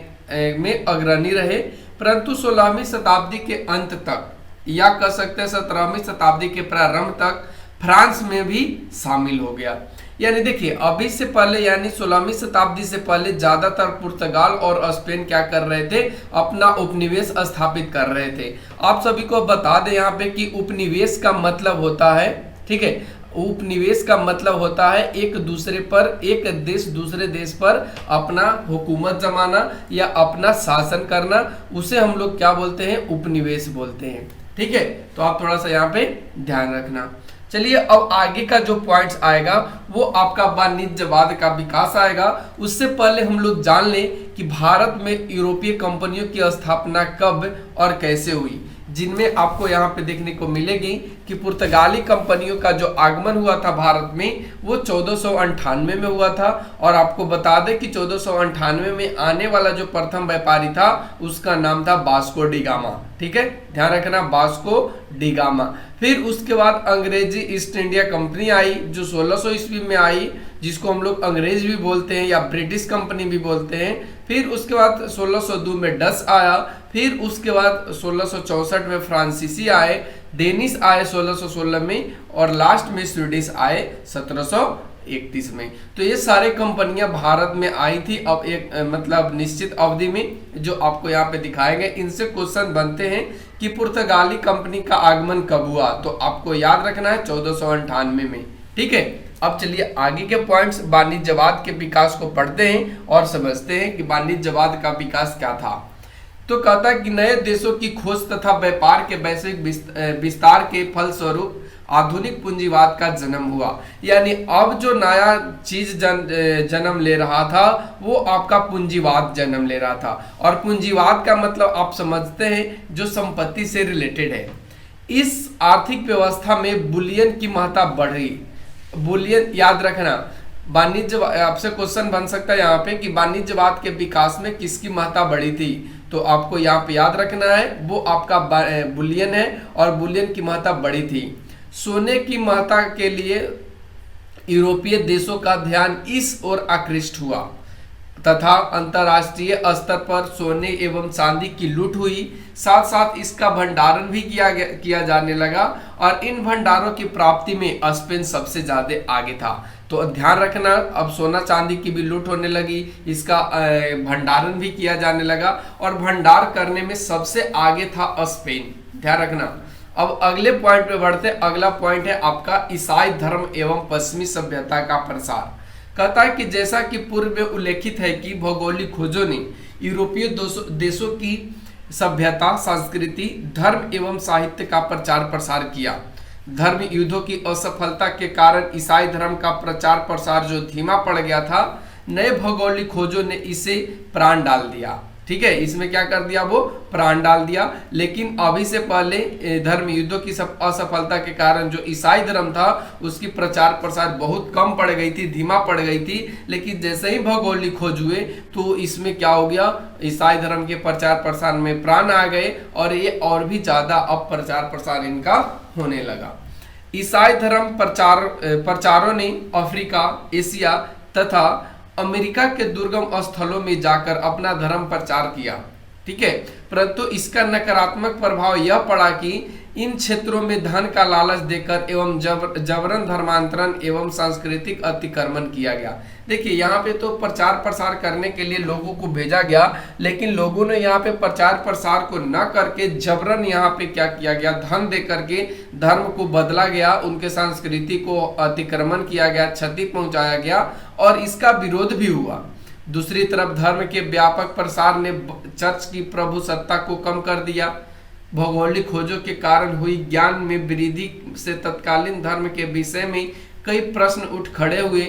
Speaker 1: में अग्रणी रहे, परंतु 16वीं शताब्दी के अंत तक या कह सकते हैं 17वीं शताब्दी के प्रारंभ तक फ्रांस में भी शामिल हो गया। यानी देखिए अभी से पहले यानी 16वीं शताब्दी से पहले ज्यादातर पुर्तगाल और स्पेन क्या कर रहे थे, अपना उपनिवेश स्थापित कर रहे थे। आप सभी को बता दें यहाँ पे कि उपनिवेश का मतलब होता है, ठीक है, उपनिवेश का मतलब होता है एक देश दूसरे देश पर अपना हुकूमत जमाना या अपना शासन करना, उसे हम लोग क्या बोलते हैं, उपनिवेश बोलते हैं। ठीक है, तो आप थोड़ा सा यहाँ पे ध्यान रखना। चलिए अब आगे का जो पॉइंट्स आएगा वो आपका वाणिज्यवाद का विकास आएगा। उससे पहले हम लोग जान लें कि भारत में यूरोपीय कंपनियों की स्थापना कब और कैसे हुई, जिनमें आपको यहाँ पे देखने को मिलेगी कि पुर्तगाली कंपनियों का जो आगमन हुआ था भारत में वो 1498 में हुआ था। और आपको बता दें कि 1498 में आने वाला जो प्रथम व्यापारी था उसका नाम था वास्को डी गामा। ठीक है, ध्यान रखना, वास्को डी गामा। फिर उसके बाद अंग्रेजी ईस्ट इंडिया कंपनी आई जो 1600 ईस्वी में आई, जिसको हम लोग अंग्रेज भी बोलते हैं या ब्रिटिश कंपनी भी बोलते हैं। फिर उसके बाद 1602 में डच आया, फिर उसके बाद 1664 में फ्रांसीसी आए, डेनिश आए 1616 में, और लास्ट में स्वीडिश आए 1731 में। तो ये सारे कंपनियां भारत में आई थी अब एक मतलब निश्चित अवधि में, जो आपको यहाँ पे दिखाए गए। इनसे क्वेश्चन बनते हैं कि पुर्तगाली कंपनी का आगमन कब हुआ, तो आपको याद रखना है 1498 में। ठीक है, अब चलिए आगे के पॉइंट्स वाणिज्यवाद के विकास को पढ़ते हैं और समझते हैं कि वाणिज्यवाद का विकास क्या था। तो कहता है कि नए देशों की खोज तथा व्यापार के वैश्विक विस्तार के फलस्वरूप आधुनिक पूंजीवाद का जन्म हुआ। यानी अब जो नया चीज जन्म ले रहा था वो आपका पूंजीवाद जन्म ले रहा था। और पूंजीवाद का मतलब आप समझते हैं जो संपत्ति से रिलेटेड है। इस आर्थिक व्यवस्था में बुलियन की महत्ता बढ़ रही। बुलियन याद रखना, वाणिज्य आपसे क्वेश्चन बन सकता है यहाँ पे कि वाणिज्यवाद के विकास में किसकी महत्ता बढ़ी थी, तो आपको यहाँ पे याद रखना है वो आपका बुलियन है और बुलियन की महत्ता बढ़ी थी। सोने की महत्ता के लिए यूरोपीय देशों का ध्यान इस ओर आकृष्ट हुआ तथा अंतर्राष्ट्रीय स्तर पर सोने एवं चांदी की लूट हुई। साथ साथ इसका भंडारण भी किया जाने लगा और इन भंडारों की प्राप्ति में स्पेन सबसे ज्यादा आगे था। तो ध्यान रखना, अब सोना चांदी की भी लूट होने लगी, इसका भंडारण भी किया जाने लगा और भंडार करने में सबसे आगे था स्पेन। ध्यान रखना। अब अगले पॉइंट पे बढ़ते। अगला पॉइंट है आपका ईसाई धर्म एवं पश्चिमी सभ्यता का प्रसार। कहता है कि जैसा कि पूर्व में उल्लेखित है कि भौगोलिक खोजों ने यूरोपीय देशों की सभ्यता, संस्कृति, धर्म एवं साहित्य का प्रचार प्रसार किया। धर्म युद्धों की असफलता के कारण ईसाई धर्म का प्रचार प्रसार जो धीमा पड़ गया था, नए भौगोलिक खोजों ने इसे प्राण डाल दिया। ठीक है, इसमें क्या कर दिया, वो प्राण डाल दिया। लेकिन अभी से पहले धर्म युद्धों की सब असफलता के कारण जो ईसाई धर्म था उसकी प्रचार प्रसार बहुत कम पड़ गई थी, धीमा पड़ गई थी। लेकिन जैसे ही भौगोलिक खोज हुए तो इसमें क्या हो गया, ईसाई धर्म के प्रचार प्रसार में प्राण आ गए और ये और भी ज्यादा अब प्रचार प्रसार इनका होने लगा। ईसाई धर्म प्रचारों ने अफ्रीका, एशिया तथा अमेरिका के दुर्गम स्थलों में जाकर अपना धर्म प्रचार किया। ठीक है, परंतु इसका नकारात्मक प्रभाव यह पड़ा कि इन क्षेत्रों में धन का लालच देकर एवं जबरन धर्मांतरण एवं सांस्कृतिक अतिक्रमण किया गया। देखिए यहाँ पे तो प्रचार प्रसार करने के लिए लोगों को भेजा गया, लेकिन लोगों ने यहाँ पे प्रचार प्रसार को न करके जबरन यहाँ पे क्या किया गया, धन दे करके धर्म को बदला गया, उनके संस्कृति को अतिक्रमण किया गया, क्षति पहुंचाया गया और इसका विरोध भी हुआ। दूसरी तरफ धर्म के व्यापक प्रसार ने चर्च की प्रभुसत्ता को कम कर दिया। भौगोलिक खोजों के कारण हुई ज्ञान में वृद्धि से तत्कालीन धर्म के विषय में कई प्रश्न उठ खड़े हुए।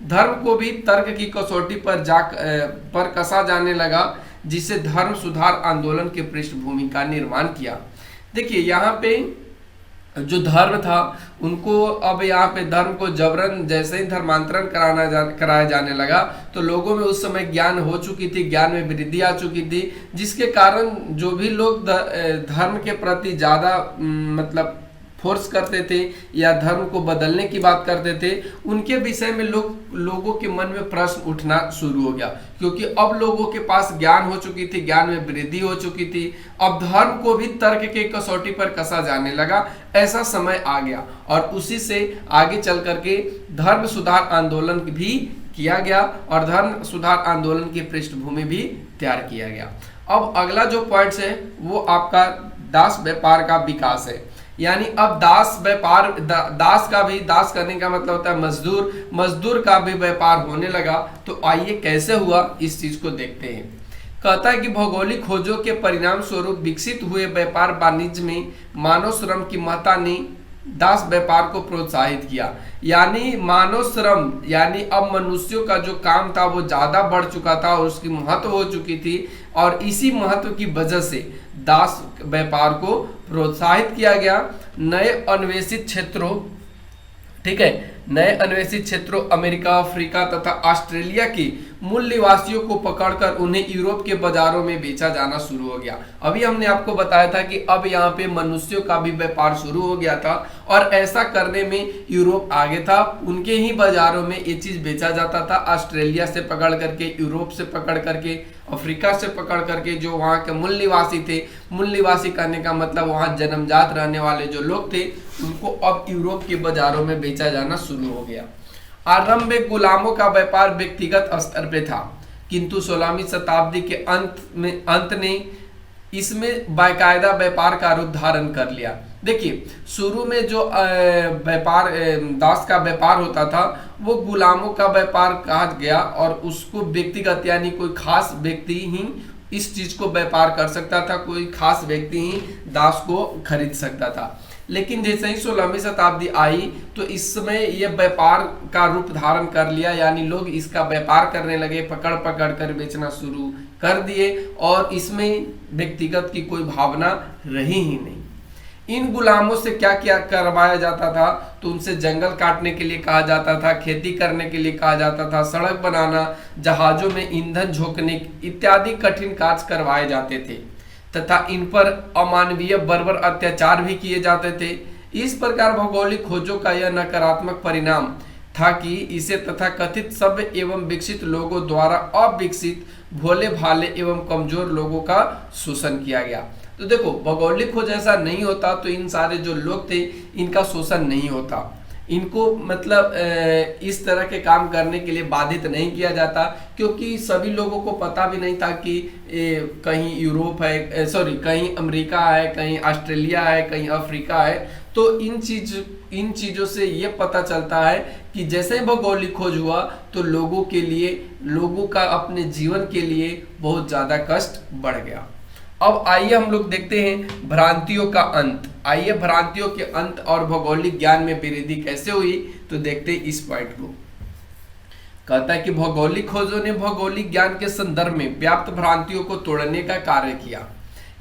Speaker 1: धर्म को भी तर्क की कसौटी पर कसा जाने लगा, जिसे धर्म सुधार आंदोलन के पृष्ठभूमि का निर्माण किया। देखिए यहाँ पे जो धर्म था उनको अब यहाँ पे धर्म को जबरन जैसे ही धर्मांतरण कराया जाने लगा तो लोगों में उस समय ज्ञान हो चुकी थी, ज्ञान में वृद्धि आ चुकी थी, जिसके कारण जो भी लोग धर्म के प्रति ज़्यादा मतलब फोर्स करते थे या धर्म को बदलने की बात करते थे, उनके विषय में लोगों के मन में प्रश्न उठना शुरू हो गया, क्योंकि अब लोगों के पास ज्ञान हो चुकी थी, ज्ञान में वृद्धि हो चुकी थी। अब धर्म को भी तर्क के कसौटी पर कसा जाने लगा, ऐसा समय आ गया और उसी से आगे चल करके धर्म सुधार आंदोलन भी किया गया और धर्म सुधार आंदोलन की पृष्ठभूमि भी तैयार किया गया। अब अगला जो पॉइंट है वो आपका दास व्यापार का विकास है। यानी अब दास व्यापार, दास करने का मतलब होता है मजदूर, मजदूर का भी व्यापार होने लगा। तो आइए कैसे हुआ इस चीज को देखते हैं। कहता है कि भौगोलिक खोजों के परिणाम स्वरूप विकसित हुए व्यापार वाणिज्य में मानव श्रम की महत्ता ने दास व्यापार को प्रोत्साहित किया। यानी मानव श्रम, यानी अब मनुष्यों का जो काम था वो ज्यादा बढ़ चुका था और उसकी महत्व हो चुकी थी, और इसी महत्व की वजह से दास व्यापार को प्रोत्साहित किया गया। नए अन्वेषित क्षेत्रों, ठीक है, नए अन्वेषित क्षेत्रों अमेरिका, अफ्रीका तथा ऑस्ट्रेलिया के मूल निवासियों को पकड़कर उन्हें यूरोप के बाजारों में बेचा जाना शुरू हो गया। अभी हमने आपको बताया था कि अब यहाँ पे मनुष्यों का भी व्यापार शुरू हो गया था, और ऐसा करने में यूरोप आगे था। उनके ही बाजारों में ये चीज बेचा जाता था, ऑस्ट्रेलिया से पकड़ करके, यूरोप से पकड़ करके, अफ्रीका से पकड़ करके। जो वहाँ के मूल निवासी थे, मूल निवासी कहने का मतलब वहाँ जन्मजात रहने वाले जो लोग थे, उनको अब यूरोप के बाजारों में बेचा जाना शुरू हो गया। आरंभ में गुलामों का व्यापार व्यक्तिगत स्तर पे था, किंतु 16वीं शताब्दी के अंत ने इसमें बाकायदा व्यापार का रूप धारण कर लिया। देखिए, शुरू में जो व्यापार, दास का व्यापार होता था, वो गुलामों का व्यापार कहा गया, और उसको व्यक्तिगत यानी कोई खास व्यक्ति ही इस चीज को व्यापार कर सकता था, कोई खास व्यक्ति ही दास को खरीद सकता था। लेकिन जैसे ही 16वीं शताब्दी आई तो इस समय यह व्यापार का रूप धारण कर लिया, यानी लोग इसका व्यापार करने लगे, पकड़ पकड़ कर बेचना शुरू कर दिए, और इसमें व्यक्तिगत की कोई भावना रही ही नहीं। इन गुलामों से क्या क्या करवाया जाता था, तो उनसे जंगल काटने के लिए कहा जाता था, खेती करने के लिए कहा जाता था, सड़क बनाना, जहाजों में ईंधन झोंकने इत्यादि कठिन कार्य करवाए जाते थे, तथा इन पर अमानवीय बर्बर अत्याचार भी किए जाते थे। इस प्रकार भौगोलिक खोजों का यह नकारात्मक परिणाम था कि इसे तथाकथित सभ्य एवं विकसित लोगों द्वारा अविकसित, भोले भाले एवं कमजोर लोगों का शोषण किया गया। तो देखो, भौगोलिक खोज ऐसा नहीं होता तो इन सारे जो लोग थे इनका शोषण नहीं होता, इनको मतलब इस तरह के काम करने के लिए बाधित नहीं किया जाता, क्योंकि सभी लोगों को पता भी नहीं था कि कहीं यूरोप है, सॉरी कहीं अमेरिका है, कहीं ऑस्ट्रेलिया है, कहीं अफ्रीका है। तो इन चीज़ों से ये पता चलता है कि जैसे ही भौगोलिक खोज हुआ तो लोगों के लिए, लोगों का अपने जीवन के लिए बहुत ज़्यादा कष्ट बढ़ गया। अब आइए हम लोग देखते हैं भ्रांतियों का अंत। आइए भ्रांतियों के अंत और भौगोलिक ज्ञान में वृद्धि कैसे हुई, तो देखते हैं इस पॉइंट को। कहता है कि भौगोलिक खोजों ने भौगोलिक ज्ञान के संदर्भ में व्याप्त भ्रांतियों को तोड़ने का कार्य किया।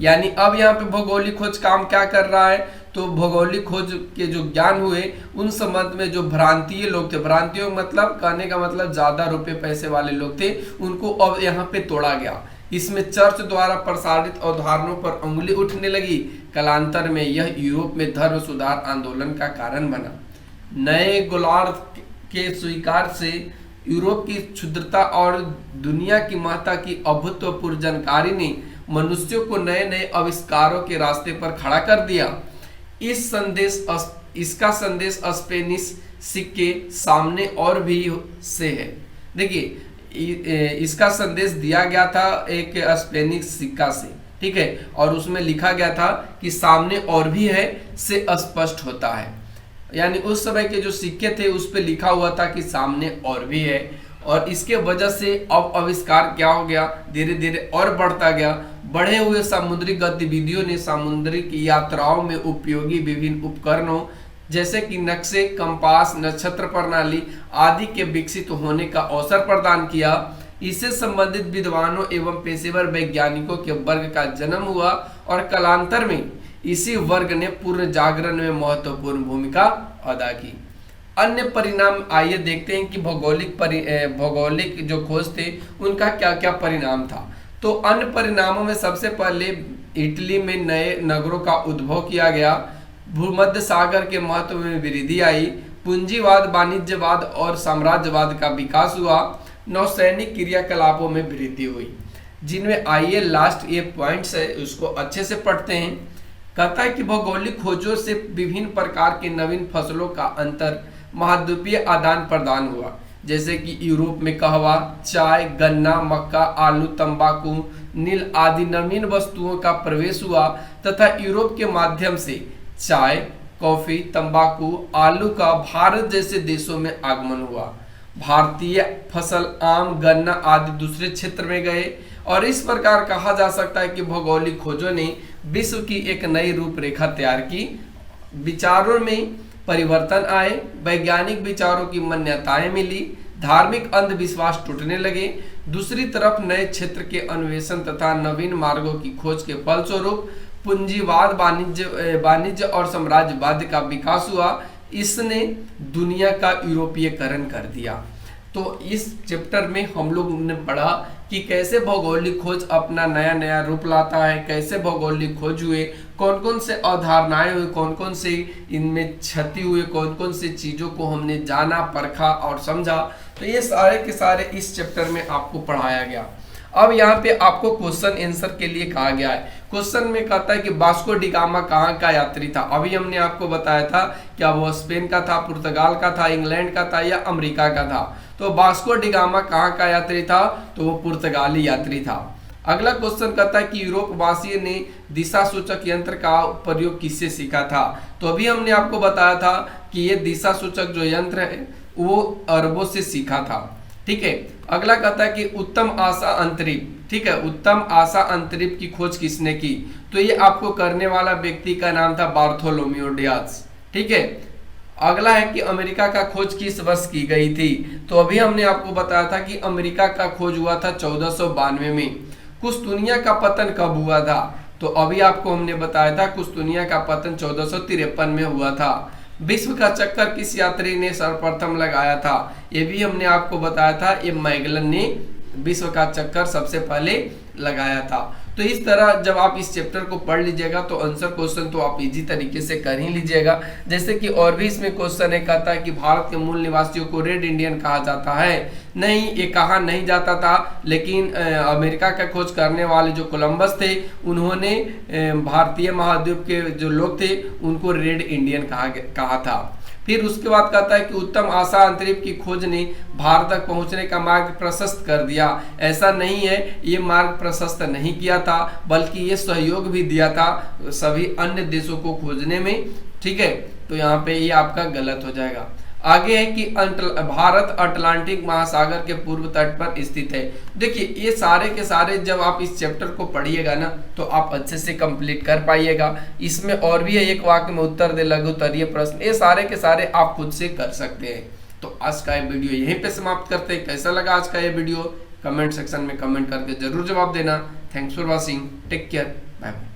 Speaker 1: यानी अब यहाँ पे भौगोलिक खोज काम क्या कर रहा है, तो भौगोलिक खोज के जो ज्ञान हुए उन संबंध में जो भ्रांतीय लोग थे, भ्रांतियों मतलब कहने का मतलब ज्यादा रुपए पैसे वाले लोग थे, उनको अब यहाँ पे तोड़ा गया। इसमें चर्च द्वारा प्रसारित अवधारणाओं पर उंगली उठने लगी। कालांतर में यह यूरोप में धर्म सुधार आंदोलन का कारण बना। नए गोलार्ध के स्वीकार से यूरोप की क्षुद्रता और दुनिया की महत्ता की अभूतपूर्व जानकारी ने मनुष्यों को नए नए आविष्कारों के रास्ते पर खड़ा कर दिया। इसका संदेश स्पेनिश सिक्के सामने और भी से है। देखिए, इसका संदेश दिया गया था एक स्पेनिश सिक्का से, ठीक है, और उसमें लिखा गया था कि सामने और भी है से स्पष्ट होता है। यानी उस समय के जो सिक्के थे उस पे लिखा हुआ था कि सामने और भी है, और इसके वजह से अब आविष्कार क्या हो गया, धीरे धीरे और बढ़ता गया। बढ़े हुए समुद्री गतिविधियों ने समुद्री की यात्राओं में उपयोगी विभिन्न उपकरणों जैसे कि नक्शे, कंपास, नक्षत्र प्रणाली आदि के विकसित होने का अवसर प्रदान किया। इससे संबंधित विद्वानों एवं पेशेवर वैज्ञानिकों के वर्ग का जन्म हुआ, और कालांतर में इसी वर्ग ने पूर्ण जागरण में महत्वपूर्ण भूमिका अदा की। अन्य परिणाम आइए देखते हैं कि भौगोलिक जो खोज थे उनका क्या क्या परिणाम था। तो अन्य परिणामों में सबसे पहले इटली में नए नगरों का उद्भव किया गया, भूमध्य सागर के महत्व में वृद्धि आई, पूंजीवाद, वाणिज्यवाद और साम्राज्यवाद का विकास हुआ, नौसैनिक क्रियाकलापों में वृद्धि हुई। जिनमें आइए लास्ट ये पॉइंट्स है उसको अच्छे से पढ़ते हैं। कहता है कि भौगोलिक खोजों से विभिन्न प्रकार के नवीन फसलों का अंतर महाद्वीपीय आदान प्रदान हुआ, जैसे कि यूरोप में कहवा, चाय, गन्ना, मक्का, आलू, तंबाकू, नील आदि नवीन वस्तुओं का प्रवेश हुआ, तथा यूरोप के माध्यम से चाय, कॉफी, तंबाकू, आलू का भारत जैसे देशों में आगमन हुआ। भारतीय फसल आम, गन्ना आदि दूसरे क्षेत्र में गए, और इस प्रकार कहा जा सकता है कि भौगोलिक खोजों ने विश्व की एक नई रूपरेखा तैयार की विचारों में परिवर्तन आए, वैज्ञानिक विचारों की मान्यताएं मिली, धार्मिक अंधविश्वास टूटने लगे। दूसरी तरफ नए क्षेत्र के अन्वेषण तथा नवीन मार्गों की खोज के फलस्वरूप पूंजीवाद, वाणिज्य और साम्राज्यवाद का विकास हुआ। इसने दुनिया का यूरोपीयकरण कर दिया। तो इस चैप्टर में हम लोग ने पढ़ा कि कैसे भौगोलिक खोज अपना नया नया रूप लाता है, कैसे भौगोलिक खोज हुए, कौन कौन से अवधारणाएं हुई, कौन कौन से इनमें क्षति हुए, कौन कौन से चीज़ों को हमने जाना, परखा और समझा। तो ये सारे के सारे इस चैप्टर में आपको पढ़ाया गया। अब यहाँ पे आपको क्वेश्चन आंसर के लिए कहा गया है। क्वेश्चन में कहता है कि वास्को डी गामा कहाँ का यात्री था। अभी हमने आपको बताया था क्या वो स्पेन का था, पुर्तगाल का था, इंग्लैंड का था या अमेरिका का था। तो वास्को डी गामा कहाँ का यात्री था, तो वो पुर्तगाली यात्री था। अगला क्वेश्चन कहता है कि यूरोप वासियों ने दिशा सूचक यंत्र का प्रयोग किससे सीखा था। तो अभी हमने आपको बताया था कि ये दिशा सूचक जो यंत्र है वो अरबों से सीखा था। ठीक है। अगला कहता है कि उत्तम आशा अंतरिक्ष, ठीक है, उत्तम आशा अंतरिक्ष की खोज किसने की। तो ये आपको करने वाला व्यक्ति का नाम था बार्थोलोम्यू डियाज। ठीक है। अगला है कि अमेरिका का खोज किस वर्ष की गई थी। तो अभी हमने आपको बताया था कि अमेरिका का खोज हुआ था 1492 में। कुस्तुनिया का पतन कब हुआ था। तो अभी आपको हमने बताया था कुस्तुनिया का पतन 1453 में हुआ था। विश्व का चक्कर किस यात्री ने सर्वप्रथम लगाया था। ये भी हमने आपको बताया था, ये मैगलन ने विश्व का चक्कर सबसे पहले लगाया था। तो इस तरह जब आप इस चैप्टर को पढ़ लीजिएगा तो आंसर क्वेश्चन तो आप इजी तरीके से कर ही लीजिएगा। जैसे कि और भी इसमें क्वेश्चन है, कहता है कि भारत के मूल निवासियों को रेड इंडियन कहा जाता है। नहीं, ये कहा नहीं जाता था, लेकिन अमेरिका का खोज करने वाले जो कोलंबस थे उन्होंने भारतीय महाद्वीप के जो लोग थे उनको रेड इंडियन कहा था। फिर उसके बाद कहता है कि उत्तम आशा अंतरिक्ष की खोज ने भारत तक पहुंचने का मार्ग प्रशस्त कर दिया। ऐसा नहीं है, ये मार्ग प्रशस्त नहीं किया था, बल्कि ये सहयोग भी दिया था सभी अन्य देशों को खोजने में। ठीक है। तो यहाँ पे ये आपका गलत हो जाएगा। आगे है कि भारत अटलांटिक महासागर के पूर्व तट पर स्थित है। देखिए ये सारे के सारे जब आप इस चैप्टर को पढ़िएगा ना तो आप अच्छे से कंप्लीट कर पाइएगा। इसमें और भी है, एक वाक्य में उत्तर दे लघु उत्तरीय प्रश्न, ये सारे के सारे आप खुद से कर सकते हैं। तो आज का ये वीडियो यहीं पे समाप्त करते हैं। कैसा लगा आज का ये वीडियो, कमेंट सेक्शन में कमेंट करके जरूर जवाब देना। Thanks for watching, take care, bye bye.